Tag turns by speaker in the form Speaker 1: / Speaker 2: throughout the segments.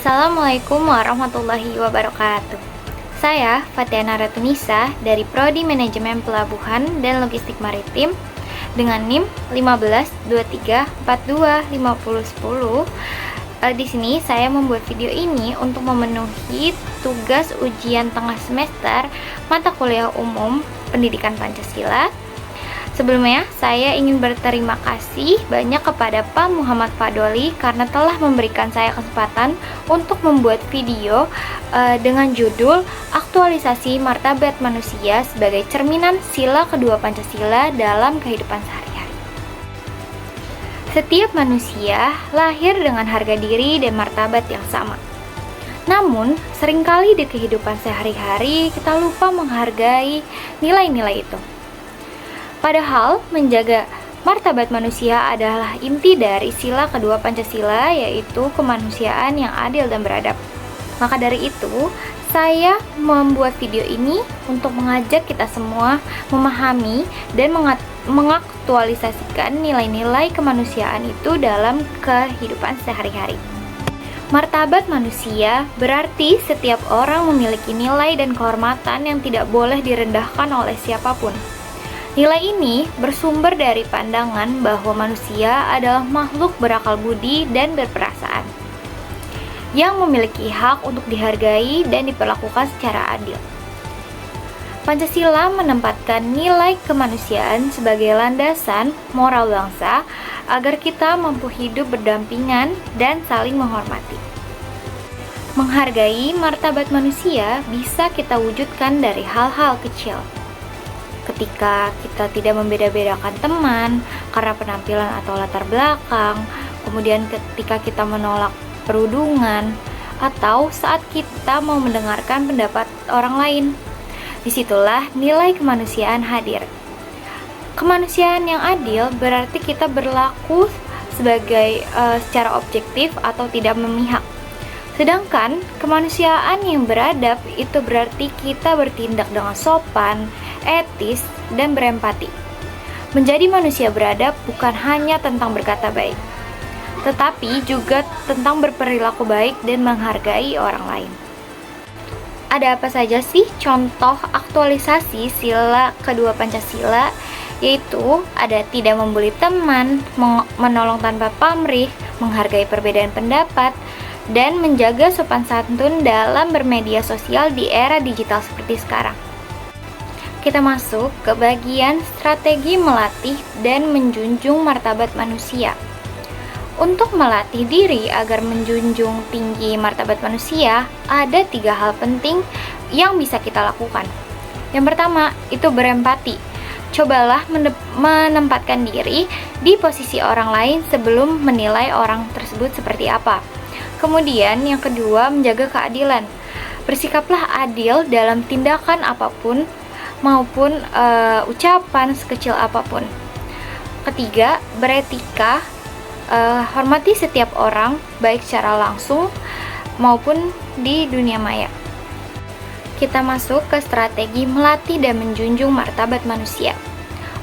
Speaker 1: Assalamualaikum warahmatullahi wabarakatuh. Saya Fatiana Ratunisa dari Prodi Manajemen Pelabuhan dan Logistik Maritim dengan NIM 1523425010. Di sini saya membuat video ini untuk memenuhi tugas ujian tengah semester mata kuliah umum Pendidikan Pancasila. Sebelumnya, saya ingin berterima kasih banyak kepada Pak Muhammad Fadoli karena telah memberikan saya kesempatan untuk membuat video dengan judul Aktualisasi Martabat Manusia sebagai Cerminan Sila Kedua Pancasila dalam Kehidupan Sehari-hari. Setiap manusia lahir dengan harga diri dan martabat yang sama. Namun, seringkali di kehidupan sehari-hari kita lupa menghargai nilai-nilai itu. Padahal, menjaga martabat manusia adalah inti dari sila kedua Pancasila, yaitu kemanusiaan yang adil dan beradab. Maka dari itu, saya membuat video ini untuk mengajak kita semua memahami dan mengaktualisasikan nilai-nilai kemanusiaan itu dalam kehidupan sehari-hari. Martabat manusia berarti setiap orang memiliki nilai dan kehormatan yang tidak boleh direndahkan oleh siapapun. Nilai ini bersumber dari pandangan bahwa manusia adalah makhluk berakal budi dan berperasaan, yang memiliki hak untuk dihargai dan diperlakukan secara adil. Pancasila menempatkan nilai kemanusiaan sebagai landasan moral bangsa agar kita mampu hidup berdampingan dan saling menghormati. Menghargai martabat manusia bisa kita wujudkan dari hal-hal kecil. Ketika kita tidak membeda-bedakan teman karena penampilan atau latar belakang, kemudian ketika kita menolak perundungan, atau saat kita mau mendengarkan pendapat orang lain. Disitulah nilai kemanusiaan hadir. Kemanusiaan yang adil berarti kita berlaku sebagai secara objektif atau tidak memihak. Sedangkan kemanusiaan yang beradab itu berarti kita bertindak dengan sopan, etis, dan berempati. Menjadi manusia beradab bukan hanya tentang berkata baik, tetapi juga tentang berperilaku baik dan menghargai orang lain. Ada apa saja sih contoh aktualisasi sila kedua Pancasila? Yaitu ada tidak membuli teman, menolong tanpa pamrih, menghargai perbedaan pendapat, dan menjaga sopan santun dalam bermedia sosial di era digital seperti sekarang. Kita masuk ke bagian strategi melatih dan menjunjung martabat manusia. Untuk melatih diri agar menjunjung tinggi martabat manusia, ada 3 hal penting yang bisa kita lakukan. Yang pertama, itu berempati. Cobalah menempatkan diri di posisi orang lain sebelum menilai orang tersebut seperti apa. Kemudian yang kedua, menjaga keadilan. Bersikaplah adil dalam tindakan apapun maupun ucapan sekecil apapun. Ketiga, beretika. Hormati setiap orang, baik secara langsung maupun di dunia maya. Kita masuk ke strategi melatih dan menjunjung martabat manusia.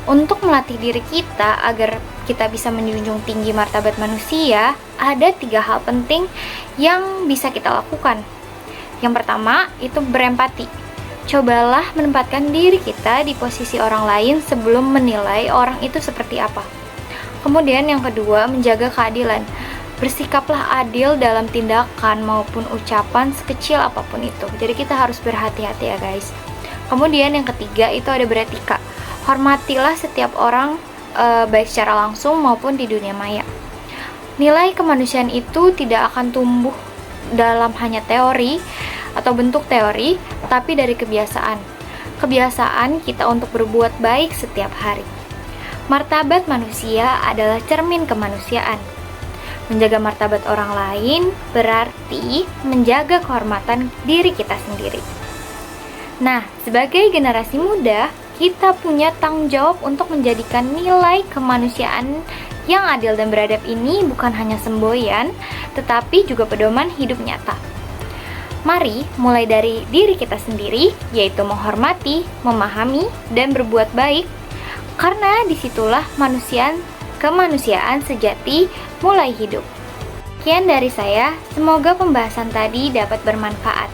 Speaker 1: Untuk melatih diri kita agar kita bisa menjunjung tinggi martabat manusia, ada 3 hal penting yang bisa kita lakukan. Yang pertama, itu berempati. Cobalah menempatkan diri kita di posisi orang lain sebelum menilai orang itu seperti apa. Kemudian yang kedua, menjaga keadilan. Bersikaplah adil dalam tindakan maupun ucapan sekecil apapun itu. Jadi kita harus berhati-hati ya guys. Kemudian yang ketiga, itu ada beretika. Hormatilah setiap orang baik secara langsung maupun di dunia maya. Nilai kemanusiaan itu tidak akan tumbuh dalam hanya teori atau bentuk teori, tapi dari kebiasaan. Kebiasaan kita untuk berbuat baik setiap hari. Martabat manusia adalah cermin kemanusiaan. Menjaga martabat orang lain berarti menjaga kehormatan diri kita sendiri. Nah, sebagai generasi muda, kita punya tanggung jawab untuk menjadikan nilai kemanusiaan yang adil dan beradab ini bukan hanya semboyan, tetapi juga pedoman hidup nyata. Mari mulai dari diri kita sendiri, yaitu menghormati, memahami, dan berbuat baik, karena disitulah kemanusiaan sejati mulai hidup. Sekian dari saya, semoga pembahasan tadi dapat bermanfaat.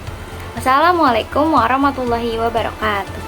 Speaker 1: Wassalamualaikum warahmatullahi wabarakatuh.